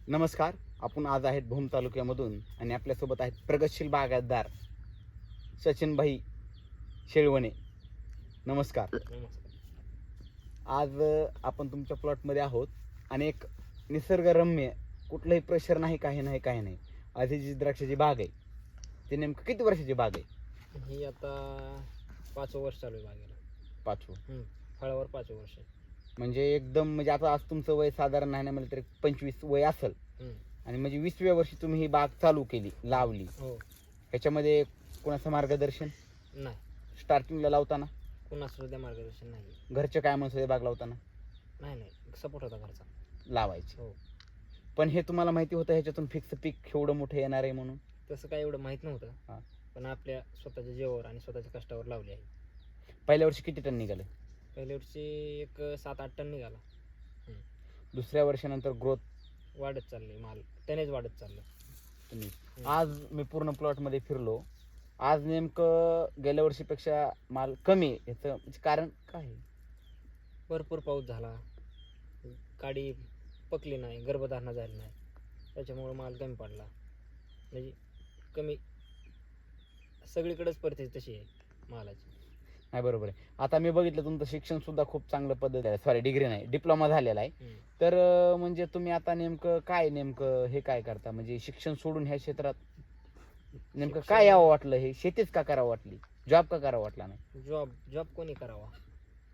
नमस्कार. आपण आज आहेत भूम तालुक्यामधून आणि आपल्यासोबत आहेत प्रगतशील बागायतदार सचिनभाई शेळवणे. नमस्कार. आज आपण तुमच्या प्लॉटमध्ये आहोत आणि एक निसर्गरम्य, कुठलंही प्रेशर नाही, काही नाही. आधी जी द्राक्षाची बाग आहे ती नेमकं किती वर्षाची बाग आहे? ही आता 5 वर्ष चालू आहे बागेला. 5वं. फळावर 5 वर्ष. म्हणजे एकदम म्हणजे आता आज तुमचं वय साधारण नाही म्हणलं तरी 25 वय असेल आणि म्हणजे 20व्या वर्षी तुम्ही ही बाग चालू केली, लावली. हो. ह्याच्यामध्ये कोणाचं मार्गदर्शन नाही, स्टार्टिंगला लावताना? कुणाचं सुद्धा मार्गदर्शन नाही. घरचे काय म्हणत होते बाग लावताना? नाही, सपोर्ट होता घरचा. लावायचे. हो. पण हे तुम्हाला माहिती होतं ह्याच्यातून फिक्स पीक एवढं मोठं येणार आहे म्हणून? तसं काय एवढं माहित हा. नव्हतं, पण आपल्या स्वतःच्या जीवावर आणि स्वतःच्या कष्टावर लावली आहे. पहिल्या वर्षी किती टन निघाले? पहिल्या वर्षी एक 7-8 टन निघाला. दुसऱ्या वर्षानंतर ग्रोथ वाढत चालली, माल त्यानेच वाढत चाललं. तुम्ही आज मी पूर्ण प्लॉटमध्ये फिरलो. आज नेमकं गेल्या वर्षीपेक्षा माल कमी आहे. याचं म्हणजे कारण काय आहे? भरपूर पाऊस झाला, काडी पकली नाही, गर्भधारणा झाली नाही, त्याच्यामुळे माल कमी पडला. म्हणजे कमी, सगळीकडेच परिस्थिती तशी आहे मालाची. नाही, बरोबर आहे. आता मी बघितलं तुमचं शिक्षण सुद्धा खूप चांगलं पद्धत आहे. सॉरी, डिग्री नाही, डिप्लोमा झालेला आहे. तर म्हणजे तुम्ही आता नेमकं हे काय करता? म्हणजे शिक्षण सोडून ह्या क्षेत्रात नेमकं काय यावं वाटलं? हे शेतीच का करावं वाटली? जॉब का करावं वाटला नाही? जॉब कोणी करावा?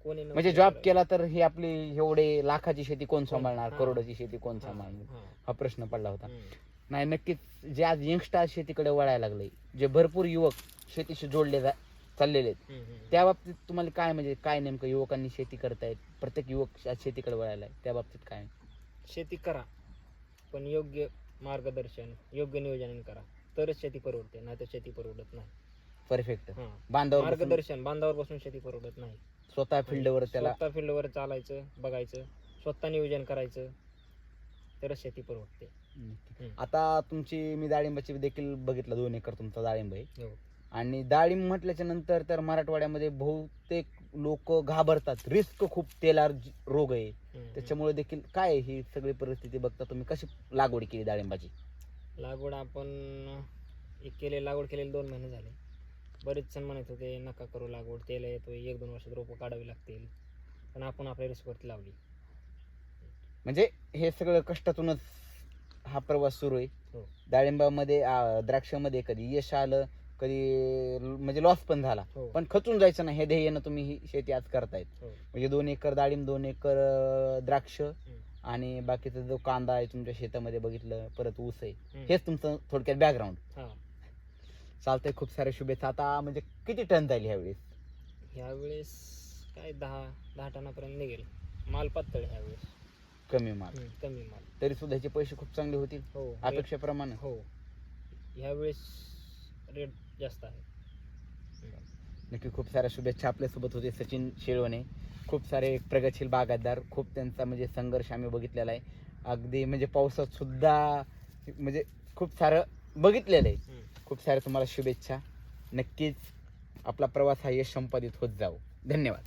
कोणी म्हणजे जॉब केला तर ही आपली एवढे लाखाची शेती कोण सांभाळणार, करोडाची शेती कोण सांभाळणार, हा प्रश्न पडला होता. नाही, नक्कीच जे आज यंगस्टर शेतीकडे वळायला लागले, जे भरपूर युवक शेतीशी जोडले चाललेले आहेत, त्या बाबतीत तुम्हाला काय, म्हणजे काय नेमकं युवकांनी शेती करतायत, प्रत्येक युवक शेतीकडे वळायला आहे, त्या बाबतीत काय? शेती करा, पण योग्य मार्गदर्शन, योग्य नियोजन करा, तरच शेती परवडते, नाही तर शेती परवडत नाही. परफेक्ट. बांधावर बसून शेती परवडत नाही. स्वतः फील्डवर फील्डवर चालायचं, बघायचं, स्वतः नियोजन करायचं, तरच शेती परवडते. आता तुमची मी डाळिंबाची देखील बघितलं, 2 एकर तुमचा डाळिंब आहे. हो. आणि डाळिंब म्हटल्याच्या नंतर तर मराठवाड्यामध्ये बहुतेक लोक घाबरतात, रिस्क खूप, तेलार रोग आहे, त्याच्यामुळे देखील काय ही सगळी परिस्थिती बघता तुम्ही कशी लागवड केली डाळिंबाची? लागवड लागवड केलेली 2 महिने झाले. बरेच जण म्हणत होते नका करू लागवड, तेल येतो, 1-2 वर्षात रोपं काढावी लागतील, पण आपण आपल्या रिस्कवरती लावली. म्हणजे हे सगळं कष्टातूनच हा प्रवास सुरू आहे. हो. डाळिंबामध्ये द्राक्षामध्ये कधी यश आलं, कधी म्हणजे लॉस पण झाला, हो. पण खचून जायचं नाही, हे ध्येयानं तुम्ही ही शेती आज करतायत. हो. म्हणजे 2 एकर डाळिंब, 2 एकर द्राक्ष आणि बाकीचा जो कांदा आहे तुमच्या शेतामध्ये बघितलं, परत ऊस आहे, हेच तुमचं थोडक्यात बॅकग्राऊंड. चालतंय, खूप साऱ्या शुभेच्छा. आता म्हणजे किती टन जाईल ह्यावेळेस काय 10 टनापर्यंत निघेल. माल पातळ ह्यावेळेस, कमी माल तरी सुद्धा ह्याचे पैसे खूप चांगले होतील. हो, अपेक्षेप्रमाणे. हो, ह्यावेळेस रेट जास्त आहे. नक्की खूप साऱ्या शुभेच्छा. आपल्यासोबत होते सचिन शेळवणे, खूप सारे प्रगतशील बागायतदार. खूप त्यांचा म्हणजे संघर्ष आम्ही बघितलेला आहे, अगदी म्हणजे पावसात सुद्धा म्हणजे खूप सारं बघितलेलं आहे. खूप साऱ्या तुम्हाला शुभेच्छा. नक्कीच आपला प्रवास हा यश संपादित होत जावो. धन्यवाद.